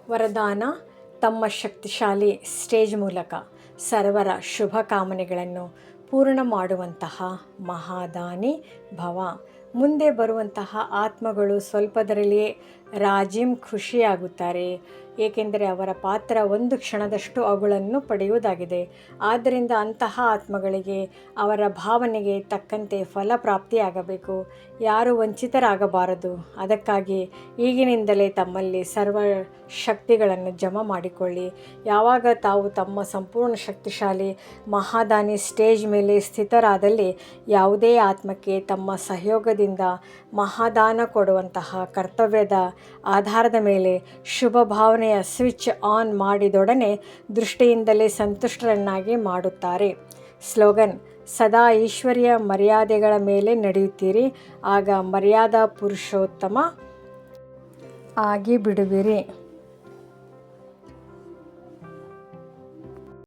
ವರದಾನ: ತಮ್ಮ ಶಕ್ತಿಶಾಲಿ ಸ್ಟೇಜ್ ಮೂಲಕ ಸರ್ವರ ಶುಭ ಕಾಮನೆಗಳನ್ನು ಪೂರ್ಣ ಮಾಡುವಂತಹ ಮಹಾದಾನಿ ಭವ. ಮುಂದೆ ಬರುವಂತಹ ಆತ್ಮಗಳು ಸ್ವಲ್ಪದರಲ್ಲಿಯೇ ಖುಷಿಯಾಗುತ್ತಾರೆ, ಏಕೆಂದರೆ ಅವರ ಪಾತ್ರ ಒಂದು ಕ್ಷಣದಷ್ಟು ಅವುಗಳನ್ನು ಪಡೆಯುವುದಾಗಿದೆ. ಆದ್ದರಿಂದ ಅಂತಹ ಆತ್ಮಗಳಿಗೆ ಅವರ ಭಾವನೆಗೆ ತಕ್ಕಂತೆ ಫಲಪ್ರಾಪ್ತಿಯಾಗಬೇಕು. ಯಾರೂ ವಂಚಿತರಾಗಬಾರದು. ಅದಕ್ಕಾಗಿ ಈಗಿನಿಂದಲೇ ತಮ್ಮಲ್ಲಿ ಸರ್ವ ಶಕ್ತಿಗಳನ್ನು ಜಮಾ ಮಾಡಿಕೊಳ್ಳಿ. ಯಾವಾಗ ತಾವು ತಮ್ಮ ಸಂಪೂರ್ಣ ಶಕ್ತಿಶಾಲಿ ಮಹಾದಾನಿ ಸ್ಟೇಜ್ ಮೇಲೆ ಸ್ಥಿತರಾದಲ್ಲಿ ಯಾವುದೇ ಆತ್ಮಕ್ಕೆ ತಮ್ಮ ಸಹಯೋಗದಿಂದ ಮಹಾದಾನ ಕೊಡುವಂತಹ ಕರ್ತವ್ಯದ ಆಧಾರದ ಮೇಲೆ ಶುಭ ಭಾವನೆಯ ಸ್ವಿಚ್ ಆನ್ ಮಾಡಿದೊಡನೆ ದೃಷ್ಟಿಯಿಂದಲೇ ಸಂತುಷ್ಟರನ್ನಾಗಿ ಮಾಡುತ್ತಾರೆ. ಸ್ಲೋಗನ್: ಸದಾ ಈಶ್ವರ್ಯ ಮರ್ಯಾದೆಗಳ ಮೇಲೆ ನಡೆಯುತ್ತೀರಿ, ಆಗ ಮರ್ಯಾದಾ ಪುರುಷೋತ್ತಮ ಆಗಿಬಿಡುವಿರಿ.